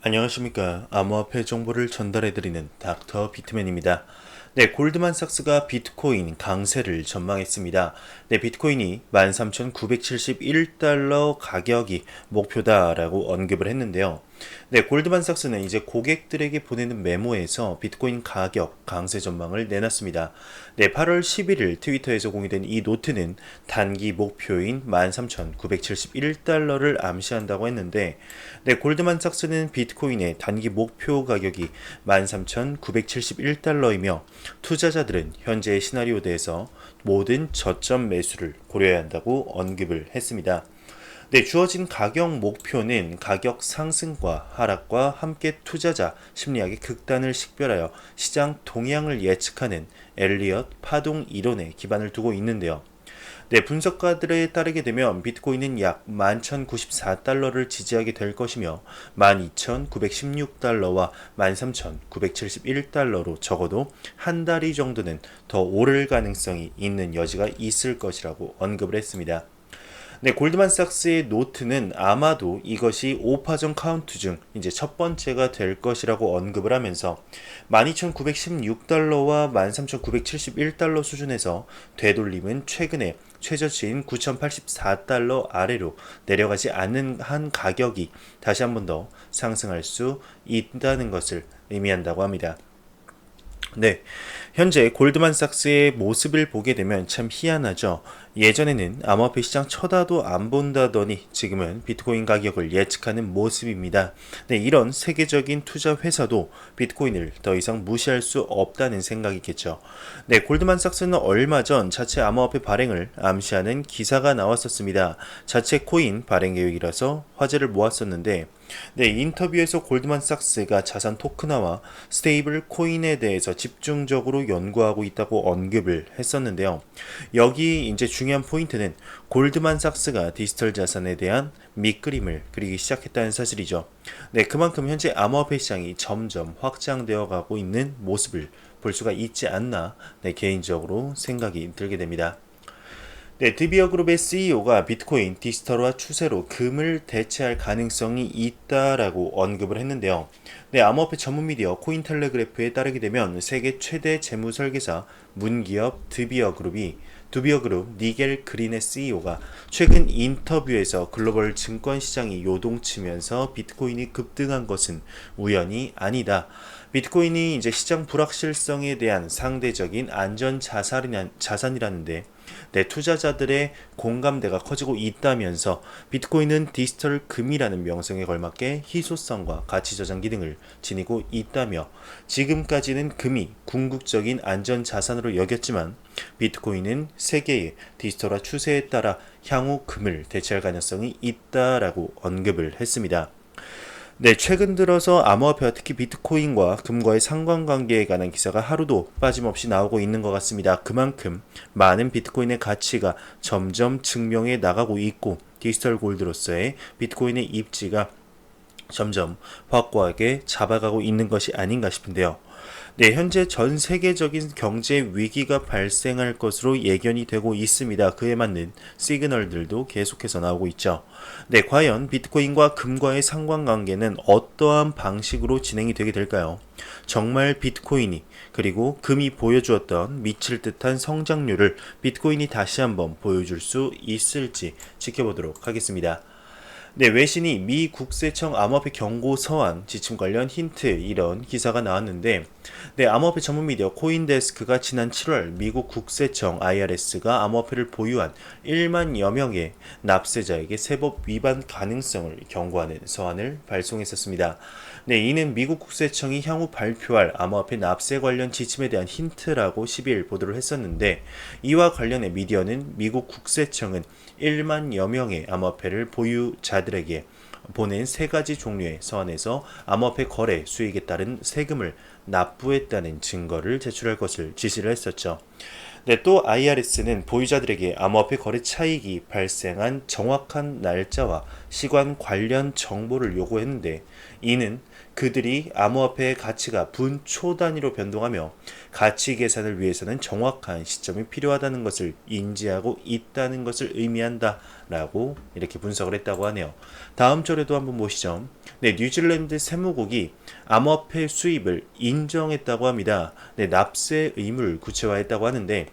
안녕하십니까. 암호화폐 정보를 전달해드리는 닥터 비트맨입니다. 네, 골드만삭스가 비트코인 강세를 전망했습니다. 네, 비트코인이 13,971달러 가격이 목표다라고 언급을 했는데요. 네, 골드만삭스는 이제 고객들에게 보내는 메모에서 비트코인 가격 강세 전망을 내놨습니다. 네, 8월 11일 트위터에서 공개된 이 노트는 단기 목표인 13,971달러를 암시한다고 했는데, 네, 골드만삭스는 비트코인의 단기 목표 가격이 13,971달러이며 투자자들은 현재의 시나리오대에서 모든 저점 매수를 고려해야 한다고 언급을 했습니다. 네, 주어진 가격 목표는 가격 상승과 하락과 함께 투자자 심리학의 극단을 식별하여 시장 동향을 예측하는 엘리엇 파동 이론에 기반을 두고 있는데요. 네, 분석가들에 따르게 되면 비트코인은 약 11,094달러를 지지하게 될 것이며 12,916달러와 13,971달러로 적어도 한 달이 정도는 더 오를 가능성이 있는 여지가 있을 것이라고 언급을 했습니다. 네, 골드만삭스의 노트는 아마도 이것이 5파전 카운트 중 이제 첫 번째가 될 것이라고 언급을 하면서 12,916달러와 13,971달러 수준에서 되돌림은 최근에 최저치인 9,084달러 아래로 내려가지 않는 한 가격이 다시 한 번 더 상승할 수 있다는 것을 의미한다고 합니다. 네, 현재 골드만삭스의 모습을 보게 되면 참 희한하죠. 예전에는 암호화폐 시장 쳐다도 안 본다더니 지금은 비트코인 가격을 예측하는 모습입니다. 네, 이런 세계적인 투자 회사도 비트코인을 더 이상 무시할 수 없다는 생각이겠죠. 네, 골드만삭스는 얼마 전 자체 암호화폐 발행을 암시하는 기사가 나왔었습니다. 자체 코인 발행 계획이라서 화제를 모았었는데, 네, 인터뷰에서 골드만삭스가 자산 토큰화와 스테이블 코인에 대해서 집중적으로 연구하고 있다고 언급을 했었는데요. 여기 이제 중요한 포인트는 골드만삭스가 디지털 자산에 대한 밑그림을 그리기 시작했다는 사실이죠. 네, 그만큼 현재 암호화폐 시장이 점점 확장되어 가고 있는 모습을 볼 수가 있지 않나, 네, 개인적으로 생각이 들게 됩니다. 네, 드비어 그룹의 CEO가 비트코인 디지털화 추세로 금을 대체할 가능성이 있다라고 언급을 했는데요. 네, 암호화폐 전문 미디어 코인텔레그래프에 따르게 되면 세계 최대 재무 설계사 문기업 드비어 그룹 니겔 그린의 CEO가 최근 인터뷰에서 글로벌 증권 시장이 요동치면서 비트코인이 급등한 것은 우연이 아니다. 비트코인이 이제 시장 불확실성에 대한 상대적인 안전 자산이라는데, 네, 투자자들의 공감대가 커지고 있다면서 비트코인은 디지털 금이라는 명성에 걸맞게 희소성과 가치 저장 기능을 지니고 있다며 지금까지는 금이 궁극적인 안전 자산으로 여겼지만 비트코인은 세계의 디지털화 추세에 따라 향후 금을 대체할 가능성이 있다라고 언급을 했습니다. 네, 최근 들어서 암호화폐와 특히 비트코인과 금과의 상관관계에 관한 기사가 하루도 빠짐없이 나오고 있는 것 같습니다. 그만큼 많은 비트코인의 가치가 점점 증명해 나가고 있고 디지털 골드로서의 비트코인의 입지가 점점 확고하게 잡아가고 있는 것이 아닌가 싶은데요. 네, 현재 전 세계적인 경제 위기가 발생할 것으로 예견이 되고 있습니다. 그에 맞는 시그널들도 계속해서 나오고 있죠. 네, 과연 비트코인과 금과의 상관관계는 어떠한 방식으로 진행이 되게 될까요? 정말 비트코인이 그리고 금이 보여주었던 미칠 듯한 성장률을 비트코인이 다시 한번 보여줄 수 있을지 지켜보도록 하겠습니다. 네, 외신이 미 국세청 암호화폐 경고 서한 지침 관련 힌트 이런 기사가 나왔는데, 네, 암호화폐 전문 미디어 코인데스크가 지난 7월 미국 국세청 IRS가 암호화폐를 보유한 1만여 명의 납세자에게 세법 위반 가능성을 경고하는 서한을 발송했었습니다. 네, 이는 미국 국세청이 향후 발표할 암호화폐 납세 관련 지침에 대한 힌트라고 12일 보도를 했었는데, 이와 관련해 미디어는 미국 국세청은 1만여 명의 암호화폐를 보유자들에게 보낸 세 가지 종류의 서한에서 암호화폐 거래 수익에 따른 세금을 납부했다는 증거를 제출할 것을 지시를 했었죠. 네, 또 IRS는 보유자들에게 암호화폐 거래 차익이 발생한 정확한 날짜와 시관 관련 정보를 요구했는데 이는 그들이 암호화폐의 가치가 분 초 단위로 변동하며 가치 계산을 위해서는 정확한 시점이 필요하다는 것을 인지하고 있다는 것을 의미한다 라고 이렇게 분석을 했다고 하네요. 다음 절에도 한번 보시죠. 네, 뉴질랜드 세무국이 암호화폐 수입을 인정했다고 합니다. 네, 납세 의무를 구체화했다고 하는데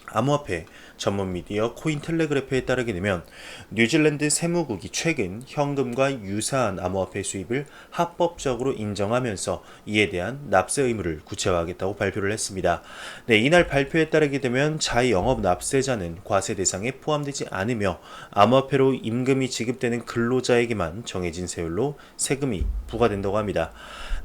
암호화폐 전문 미디어 코인텔레그래프에 따르게 되면 뉴질랜드 세무국이 최근 현금과 유사한 암호화폐 수입을 합법적으로 인정하면서 이에 대한 납세 의무를 구체화하겠다고 발표를 했습니다. 네, 이날 발표에 따르게 되면 자영업 납세자는 과세 대상에 포함되지 않으며 암호화폐로 임금이 지급되는 근로자에게만 정해진 세율로 세금이 부과된다고 합니다.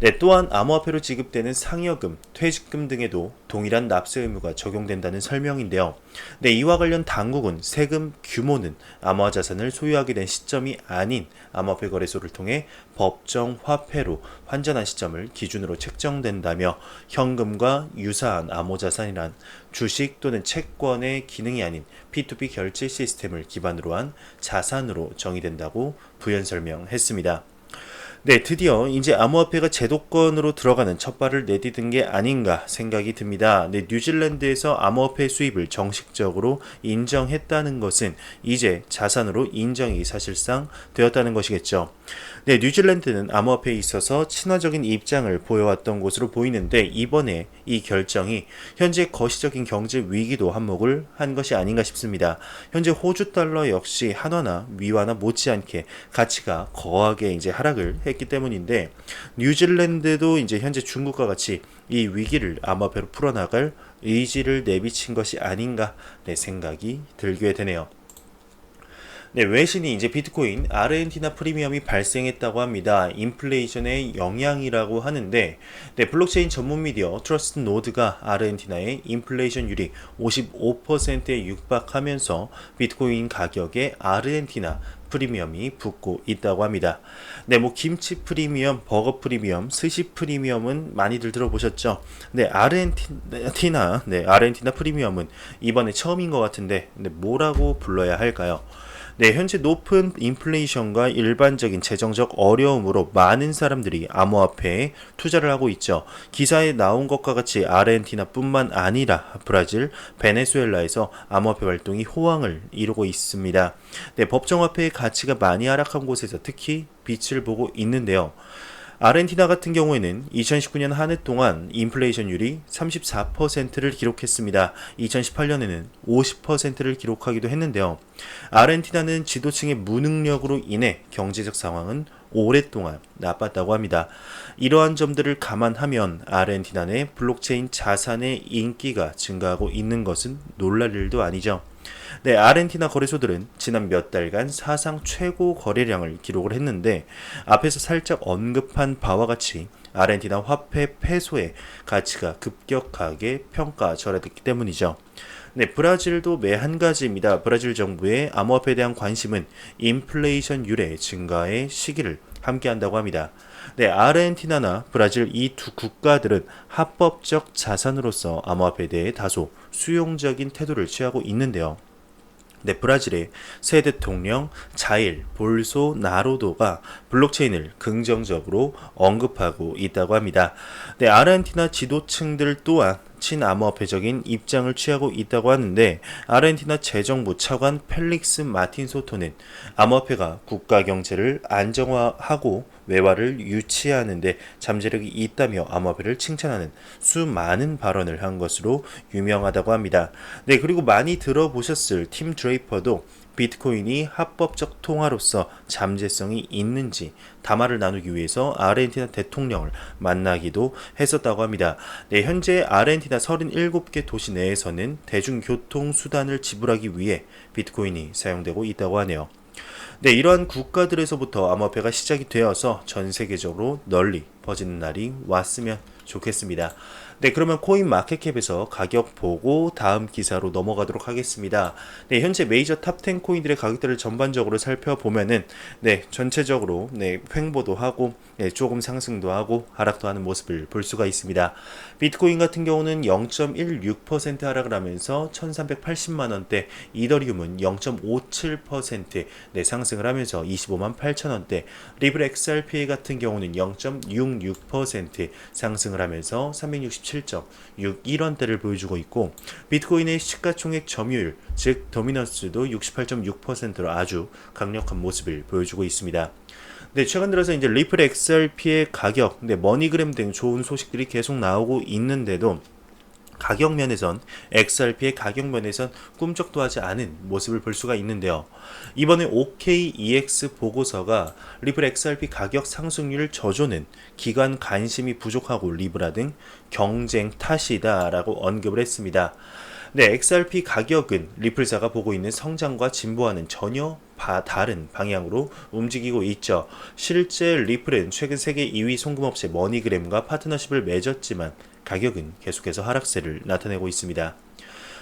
네, 또한 암호화폐로 지급되는 상여금, 퇴직금 등에도 동일한 납세 의무가 적용된다는 설명인데요. 네, 이와 관련 당국은 세금 규모는 암호화 자산을 소유하게 된 시점이 아닌 암호화폐 거래소를 통해 법정 화폐로 환전한 시점을 기준으로 책정된다며 현금과 유사한 암호 자산이란 주식 또는 채권의 기능이 아닌 P2P 결제 시스템을 기반으로 한 자산으로 정의된다고 부연 설명했습니다. 네, 드디어 이제 암호화폐가 제도권으로 들어가는 첫 발을 내디딘 게 아닌가 생각이 듭니다. 네, 뉴질랜드에서 암호화폐 수입을 정식적으로 인정했다는 것은 이제 자산으로 인정이 사실상 되었다는 것이겠죠. 네, 뉴질랜드는 암호화폐에 있어서 친화적인 입장을 보여왔던 곳으로 보이는데 이번에 이 결정이 현재 거시적인 경제 위기도 한몫을 한 것이 아닌가 싶습니다. 현재 호주 달러 역시 한화나 위화나 못지않게 가치가 거하게 이제 하락을 했기 때문인데 뉴질랜드도 이제 현재 중국과 같이 이 위기를 암호화폐로 풀어나갈 의지를 내비친 것이 아닌가 생각이 들게 되네요. 네, 외신이 이제 비트코인 아르헨티나 프리미엄이 발생했다고 합니다. 인플레이션의 영향이라고 하는데, 네, 블록체인 전문 미디어 트러스트 노드가 아르헨티나의 인플레이션율이 55%에 육박하면서 비트코인 가격에 아르헨티나 프리미엄이 붙고 있다고 합니다. 네, 뭐 김치 프리미엄, 버거 프리미엄, 스시 프리미엄은 많이들 들어보셨죠? 네, 아르헨티나 프리미엄은 이번에 처음인 것 같은데, 네, 뭐라고 불러야 할까요? 네, 현재 높은 인플레이션과 일반적인 재정적 어려움으로 많은 사람들이 암호화폐에 투자를 하고 있죠. 기사에 나온 것과 같이 아르헨티나뿐만 아니라 브라질, 베네수엘라에서 암호화폐 활동이 호황을 이루고 있습니다. 네, 법정화폐의 가치가 많이 하락한 곳에서 특히 빛을 보고 있는데요. 아르헨티나 같은 경우에는 2019년 한 해 동안 인플레이션율이 34%를 기록했습니다. 2018년에는 50%를 기록하기도 했는데요. 아르헨티나는 지도층의 무능력으로 인해 경제적 상황은 오랫동안 나빴다고 합니다. 이러한 점들을 감안하면 아르헨티나 내 블록체인 자산의 인기가 증가하고 있는 것은 놀랄 일도 아니죠. 네, 아르헨티나 거래소들은 지난 몇 달간 사상 최고 거래량을 기록을 했는데 앞에서 살짝 언급한 바와 같이 아르헨티나 화폐 페소의 가치가 급격하게 평가절하됐기 때문이죠. 네, 브라질도 매 한 가지입니다. 브라질 정부의 암호화폐에 대한 관심은 인플레이션율의 증가의 시기를 함께한다고 합니다. 네, 아르헨티나나 브라질 이 두 국가들은 합법적 자산으로서 암호화폐에 대해 다소 수용적인 태도를 취하고 있는데요. 네, 브라질의 새 대통령 자일 볼소나로도가 블록체인을 긍정적으로 언급하고 있다고 합니다. 네, 아르헨티나 지도층들 또한 친암호화폐적인 입장을 취하고 있다고 하는데 아르헨티나 재정부 차관 펠릭스 마틴 소토는 암호화폐가 국가 경제를 안정화하고 외화를 유치하는데 잠재력이 있다며 암호화폐를 칭찬하는 수많은 발언을 한 것으로 유명하다고 합니다. 네, 그리고 많이 들어보셨을 팀 드레이퍼도 비트코인이 합법적 통화로서 잠재성이 있는지 담화를 나누기 위해서 아르헨티나 대통령을 만나기도 했었다고 합니다. 네, 현재 아르헨티나 37개 도시 내에서는 대중교통 수단을 지불하기 위해 비트코인이 사용되고 있다고 하네요. 네, 이러한 국가들에서부터 암호화폐가 시작이 되어서 전 세계적으로 널리 퍼지는 날이 왔으면 좋겠습니다. 네, 그러면 코인 마켓캡에서 가격 보고 다음 기사로 넘어가도록 하겠습니다. 네, 현재 메이저 탑 10 코인들의 가격들을 전반적으로 살펴보면은 네, 전체적으로 네, 횡보도 하고 네, 조금 상승도 하고 하락도 하는 모습을 볼 수가 있습니다. 비트코인 같은 경우는 0.16% 하락을 하면서 1380만 원대, 이더리움은 0.57% 네, 상승을 하면서 25만 8천 원대, 리플 XRP 같은 경우는 0.66% 상승을 하면서 367.61원대를 보여주고 있고, 비트코인의 시가총액 점유율, 즉 도미넌스도 68.6%로 아주 강력한 모습을 보여주고 있습니다. 네, 최근 들어서 이제 리플 XRP의 가격, 네, 머니그램 등 좋은 소식들이 계속 나오고 있는데도 가격 면에선 XRP의 가격 면에선 꿈쩍도 하지 않은 모습을 볼 수가 있는데요. 이번에 OKEX 보고서가 리플 XRP 가격 상승률 저조는 기관 관심이 부족하고 리브라 등 경쟁 탓이다라고 언급을 했습니다. 네, XRP 가격은 리플사가 보고 있는 성장과 진보와는 전혀 다른 방향으로 움직이고 있죠. 실제 리플은 최근 세계 2위 송금업체 머니그램과 파트너십을 맺었지만 가격은 계속해서 하락세를 나타내고 있습니다.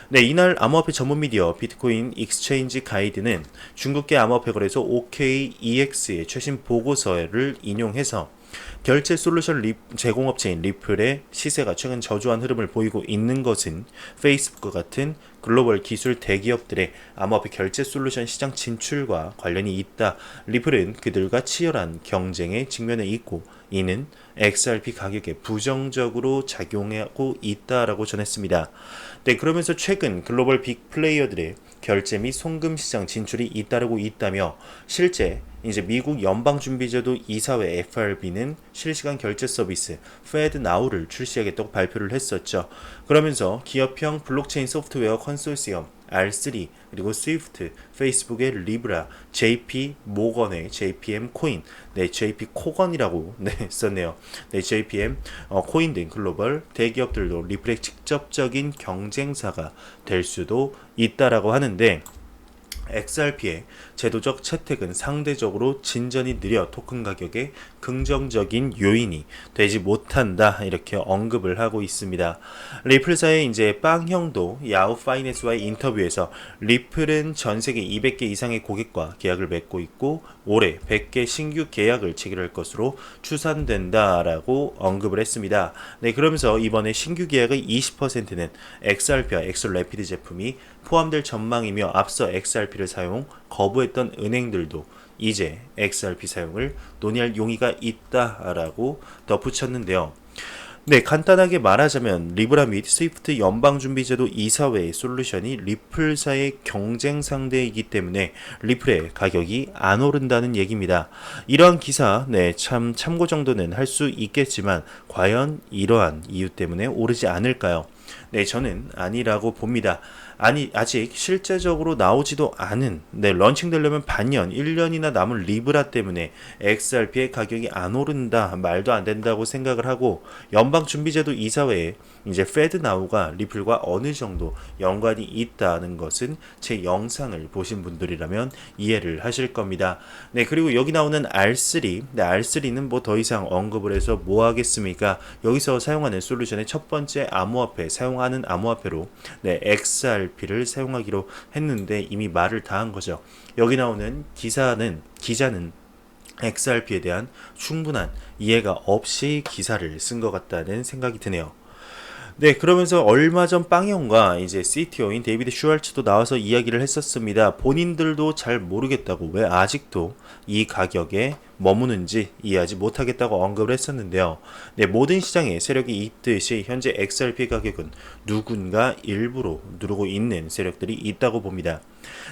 네, 이날 암호화폐 전문 미디어 비트코인 익스체인지 가이드는 중국계 암호화폐 거래소 OKEX의 최신 보고서를 인용해서 결제 솔루션 제공업체인 리플의 시세가 최근 저조한 흐름을 보이고 있는 것은 페이스북과 같은 글로벌 기술 대기업들의 암호화폐 결제 솔루션 시장 진출과 관련이 있다. 리플은 그들과 치열한 경쟁에 직면해 있고 이는 XRP 가격에 부정적으로 작용하고 있다라고 전했습니다. 네, 그러면서 최근 글로벌 빅 플레이어들의 결제 및 송금 시장 진출이 잇따르고 있다며 실제 이제 미국 연방준비제도 이사회 FRB는 실시간 결제 서비스 FedNow를 출시하겠다고 발표를 했었죠. 그러면서 기업형 블록체인 소프트웨어 컨소시엄 R3 그리고 스위프트, 페이스북의 리브라, JP 모건의 JPM 코인, 네 JP 코건이라고 네 썼네요. 네 JPM 코인 등 글로벌 대기업들도 리플의 직접적인 경쟁사가 될 수도 있다라고 하는데. XRP의 제도적 채택은 상대적으로 진전이 느려 토큰 가격에 긍정적인 요인이 되지 못한다 이렇게 언급을 하고 있습니다. 리플사의 이제 빵형도 야후 파이낸스와의 인터뷰에서 리플은 전 세계 200개 이상의 고객과 계약을 맺고 있고 올해 100개 신규 계약을 체결할 것으로 추산된다라고 언급을 했습니다. 네, 그러면서 이번에 신규 계약의 20%는 XRP와 엑소래피드 제품이 포함될 전망이며 앞서 XRP를 사용 거부했던 은행들도 이제 XRP 사용을 논의할 용의가 있다라고 덧붙였는데요. 네, 간단하게 말하자면 리브라 및 스위프트 연방준비제도 이사회의 솔루션이 리플사의 경쟁 상대이기 때문에 리플의 가격이 안 오른다는 얘기입니다. 이러한 기사, 네, 참 참고 정도는 할 수 있겠지만 과연 이러한 이유 때문에 오르지 않을까요? 네, 저는 아니라고 봅니다. 아니, 아직 실제적으로 나오지도 않은, 네, 런칭되려면 반년, 1년이나 남은 리브라 때문에 XRP의 가격이 안 오른다, 말도 안 된다고 생각을 하고, 연방준비제도 이사회에 이제 페드나우가 리플과 어느 정도 연관이 있다는 것은 제 영상을 보신 분들이라면 이해를 하실 겁니다. 네, 그리고 여기 나오는 R3, 네, R3는 뭐 더 이상 언급을 해서 뭐 하겠습니까? 여기서 사용하는 솔루션의 첫 번째 암호화폐, 사용하는 암호화폐로, 네, XRP를 사용하기로 했는데 이미 말을 다 한 거죠. 여기 나오는 기자는 XRP에 대한 충분한 이해가 없이 기사를 쓴 것 같다는 생각이 드네요. 네, 그러면서 얼마 전 빵형과 이제 CTO인 데이비드 슈왈츠도 나와서 이야기를 했었습니다. 본인들도 잘 모르겠다고 왜 아직도 이 가격에 머무는지 이해하지 못하겠다고 언급을 했었는데요. 네, 모든 시장에 세력이 있듯이 현재 XRP 가격은 누군가 일부러 누르고 있는 세력들이 있다고 봅니다.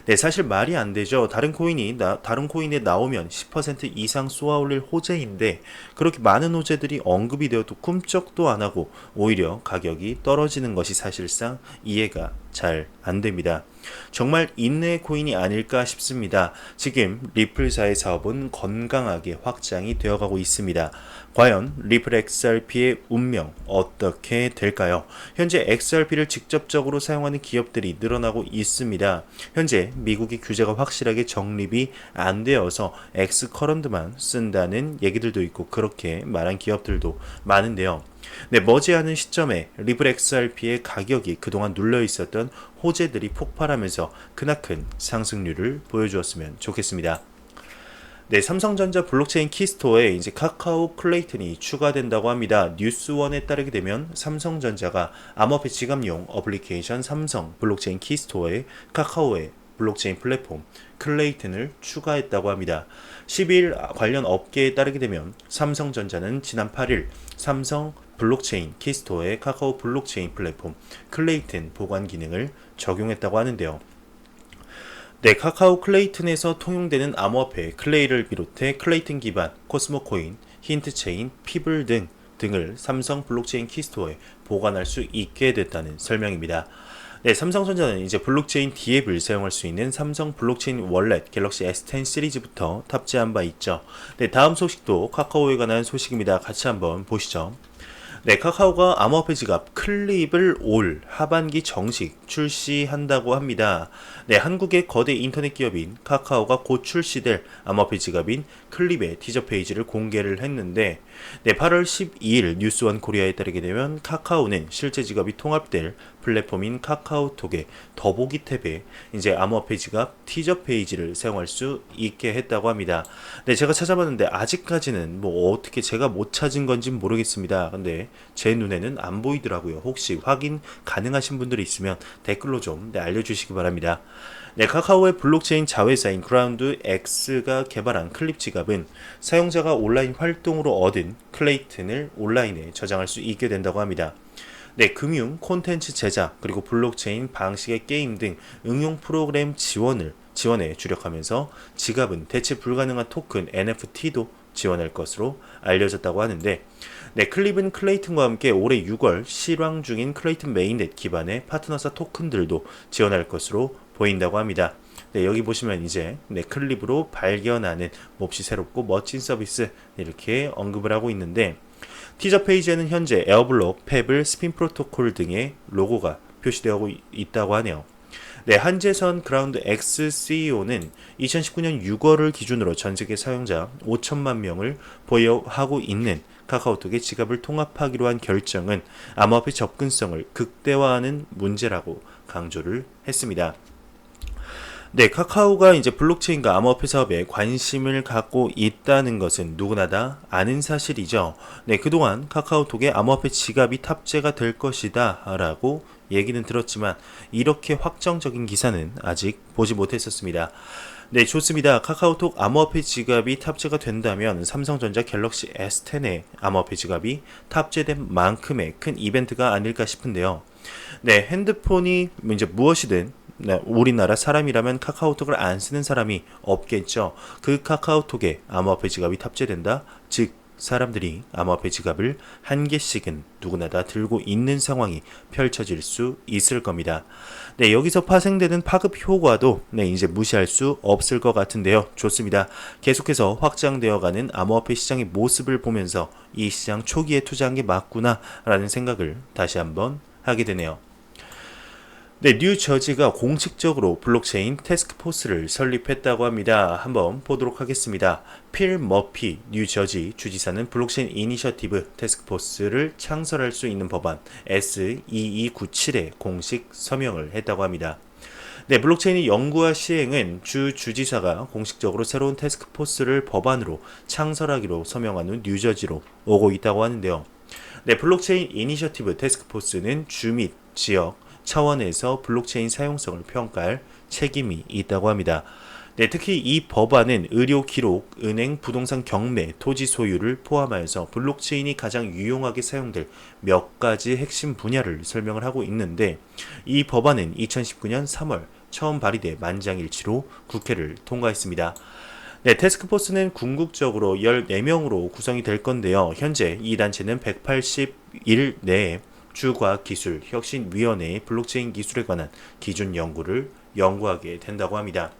네, 사실 말이 안 되죠. 다른 코인에 나오면 10% 이상 쏘아올릴 호재인데 그렇게 많은 호재들이 언급이 되어도 꿈쩍도 안 하고 오히려 가격이 떨어지는 것이 사실상 이해가 잘 안 됩니다. 정말 인내의 코인이 아닐까 싶습니다. 지금 리플사의 사업은 건강하게 확장이 되어가고 있습니다. 과연 리플 XRP의 운명 어떻게 될까요? 현재 XRP를 직접적으로 사용하는 기업들이 늘어나고 있습니다. 현재 미국의 규제가 확실하게 정립이 안 되어서 엑스커런트만 쓴다는 얘기들도 있고 그렇게 말한 기업들도 많은데요. 네, 머지않은 시점에 리블 XRP의 가격이 그동안 눌려 있었던 호재들이 폭발하면서 크나큰 상승률을 보여주었으면 좋겠습니다. 네, 삼성전자 블록체인 키스토어에 이제 카카오 클레이튼이 추가된다고 합니다. 뉴스원에 따르게 되면 삼성전자가 암호화폐 지갑용 어플리케이션 삼성 블록체인 키스토어에 카카오의 블록체인 플랫폼 클레이튼을 추가했다고 합니다. 12일 관련 업계에 따르게 되면 삼성전자는 지난 8일 삼성 블록체인 키스토어에 카카오 블록체인 플랫폼 클레이튼 보관 기능을 적용했다고 하는데요. 네, 카카오 클레이튼에서 통용되는 암호화폐 클레이를 비롯해 클레이튼 기반 코스모코인, 힌트체인, 피블 등을 삼성 블록체인 키스토어에 보관할 수 있게 됐다는 설명입니다. 네, 삼성전자는 이제 블록체인 디앱을 사용할 수 있는 삼성 블록체인 월렛 갤럭시 S10 시리즈부터 탑재한 바 있죠. 네, 다음 소식도 카카오에 관한 소식입니다. 같이 한번 보시죠. 네, 카카오가 암호화폐 지갑 클립을 올 하반기 정식 출시한다고 합니다. 네, 한국의 거대 인터넷 기업인 카카오가 곧 출시될 암호화폐 지갑인 클립의 티저 페이지를 공개를 했는데, 네, 8월 12일 뉴스원 코리아에 따르게 되면 카카오는 실제 지갑이 통합될 플랫폼인 카카오톡의 더보기 탭에 이제 암호화폐 지갑 티저 페이지를 사용할 수 있게 했다고 합니다. 네, 제가 찾아봤는데 아직까지는 뭐 어떻게 제가 못 찾은 건지 모르겠습니다. 근데 제 눈에는 안 보이더라고요. 혹시 확인 가능하신 분들이 있으면 댓글로 좀 알려주시기 바랍니다. 네, 카카오의 블록체인 자회사인 그라운드 X가 개발한 클립 지갑은 사용자가 온라인 활동으로 얻은 클레이튼을 온라인에 저장할 수 있게 된다고 합니다. 네, 금융, 콘텐츠 제작, 그리고 블록체인 방식의 게임 등 응용 프로그램 지원에 주력하면서 지갑은 대체 불가능한 토큰 NFT도 지원할 것으로 알려졌다고 하는데, 네, 클립은 클레이튼과 함께 올해 6월 실황 중인 클레이튼 메인넷 기반의 파트너사 토큰들도 지원할 것으로 보인다고 합니다. 네, 여기 보시면 이제 클립으로 발견하는 몹시 새롭고 멋진 서비스 이렇게 언급을 하고 있는데, 티저 페이지에는 현재 에어블록, 페블, 스핀 프로토콜 등의 로고가 표시되어 있다고 하네요. 네, 한재선 그라운드 X CEO는 2019년 6월을 기준으로 전 세계 사용자 5천만 명을 보유하고 있는 카카오톡의 지갑을 통합하기로 한 결정은 암호화폐 접근성을 극대화하는 문제라고 강조를 했습니다. 네, 카카오가 이제 블록체인과 암호화폐 사업에 관심을 갖고 있다는 것은 누구나 다 아는 사실이죠. 네, 그동안 카카오톡에 암호화폐 지갑이 탑재가 될 것이다 라고 얘기는 들었지만 이렇게 확정적인 기사는 아직 보지 못했었습니다. 네, 좋습니다. 카카오톡 암호화폐 지갑이 탑재가 된다면 삼성전자 갤럭시 S10의 암호화폐 지갑이 탑재된 만큼의 큰 이벤트가 아닐까 싶은데요. 네, 핸드폰이 이제 무엇이든 우리나라 사람이라면 카카오톡을 안 쓰는 사람이 없겠죠. 그 카카오톡에 암호화폐 지갑이 탑재된다. 즉 사람들이 암호화폐 지갑을 한 개씩은 누구나 다 들고 있는 상황이 펼쳐질 수 있을 겁니다. 네, 여기서 파생되는 파급 효과도 이제 무시할 수 없을 것 같은데요. 좋습니다. 계속해서 확장되어가는 암호화폐 시장의 모습을 보면서 이 시장 초기에 투자한 게 맞구나 라는 생각을 다시 한번 하게 되네요. 네, 뉴저지가 공식적으로 블록체인 태스크포스를 설립했다고 합니다. 한번 보도록 하겠습니다. 필 머피 뉴저지 주지사는 블록체인 이니셔티브 태스크포스를 창설할 수 있는 법안 S2297에 공식 서명을 했다고 합니다. 네, 블록체인의 연구와 시행은 주지사가 공식적으로 새로운 태스크포스를 법안으로 창설하기로 서명한 후 뉴저지로 오고 있다고 하는데요. 네, 블록체인 이니셔티브 태스크포스는 주 및 지역 차원에서 블록체인 사용성을 평가할 책임이 있다고 합니다. 네, 특히 이 법안은 의료 기록, 은행, 부동산 경매, 토지 소유를 포함하여서 블록체인이 가장 유용하게 사용될 몇 가지 핵심 분야를 설명을 하고 있는데, 이 법안은 2019년 3월 처음 발의돼 만장일치로 국회를 통과했습니다. 네, 태스크포스는 궁극적으로 14명으로 구성이 될 건데요. 현재 이 단체는 180일 내에 주과학기술혁신위원회의 블록체인 기술에 관한 기준 연구를 연구하게 된다고 합니다.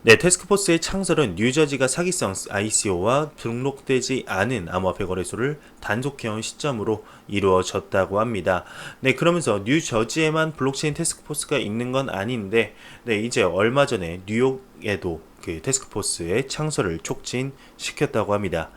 네, 태스크포스의 창설은 뉴저지가 사기성 ICO와 등록되지 않은 암호화폐 거래소를 단속해온 시점으로 이루어졌다고 합니다. 네, 그러면서 뉴저지에만 블록체인 태스크포스가 있는 건 아닌데, 네, 이제 얼마 전에 뉴욕에도 그 태스크포스의 창설을 촉진시켰다고 합니다.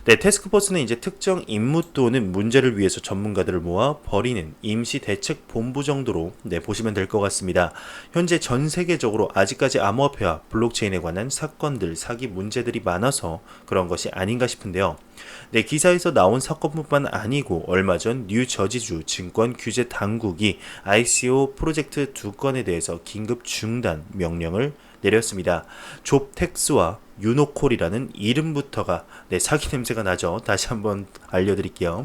네, 태스크포스는 이제 특정 임무 또는 문제를 위해서 전문가들을 모아 벌이는 임시 대책 본부 정도로 보시면 될 것 같습니다. 현재 전 세계적으로 아직까지 암호화폐와 블록체인에 관한 사건들, 사기 문제들이 많아서 그런 것이 아닌가 싶은데요. 네, 기사에서 나온 사건뿐만 아니고 얼마 전 뉴저지주 증권 규제 당국이 ICO 프로젝트 2건에 대해서 긴급 중단 명령을 내렸습니다. 좁텍스와 유노콜이라는 이름부터가 사기 냄새가 나죠. 다시 한번 알려드릴게요.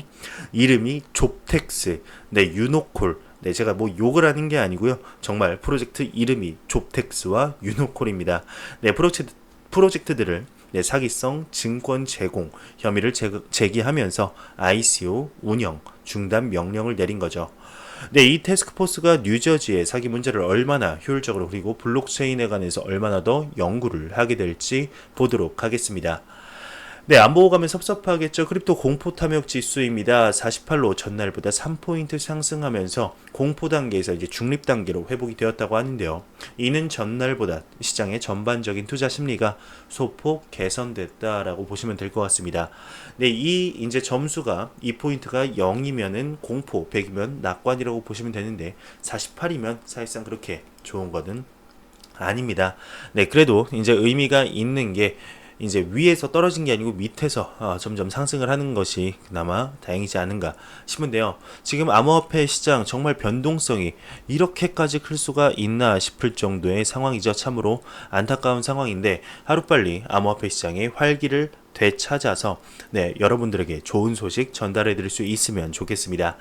이름이 좁텍스, 유노콜. 제가 뭐 욕을 하는 게 아니고요. 정말 프로젝트 이름이 좁텍스와 유노콜입니다. 프로젝트들을 사기성 증권 제공 혐의를 제기하면서 ICO 운영 중단 명령을 내린 거죠. 이 태스크포스가 뉴저지의 사기 문제를 얼마나 효율적으로 그리고 블록체인에 관해서 얼마나 더 연구를 하게 될지 보도록 하겠습니다. 안 보고 가면 섭섭하겠죠. 크립토 공포 탐욕 지수입니다. 48로 전날보다 3포인트 상승하면서 공포 단계에서 이제 중립 단계로 회복이 되었다고 하는데요. 이는 전날보다 시장의 전반적인 투자 심리가 소폭 개선됐다라고 보시면 될 것 같습니다. 이 이제 점수가 2포인트가 0이면은 공포, 100이면 낙관이라고 보시면 되는데 48이면 사실상 그렇게 좋은 거는 아닙니다. 그래도 이제 의미가 있는 게 이제 위에서 떨어진 게 아니고 밑에서 점점 상승을 하는 것이 그나마 다행이지 않은가 싶은데요. 지금 암호화폐 시장 정말 변동성이 이렇게까지 클 수가 있나 싶을 정도의 상황이죠. 참으로 안타까운 상황인데 하루빨리 암호화폐 시장의 활기를 되찾아서 여러분들에게 좋은 소식 전달해 드릴 수 있으면 좋겠습니다.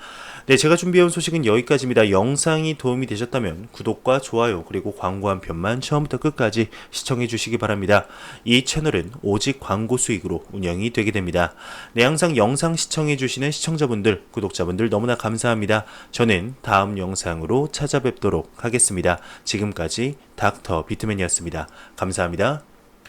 제가 준비해온 소식은 여기까지입니다. 영상이 도움이 되셨다면 구독과 좋아요 그리고 광고 한 편만 처음부터 끝까지 시청해 주시기 바랍니다. 이 채널은 오직 광고 수익으로 운영이 되게 됩니다. 항상 영상 시청해 주시는 시청자분들, 구독자분들 너무나 감사합니다. 저는 다음 영상으로 찾아뵙도록 하겠습니다. 지금까지 닥터 비트맨이었습니다. 감사합니다.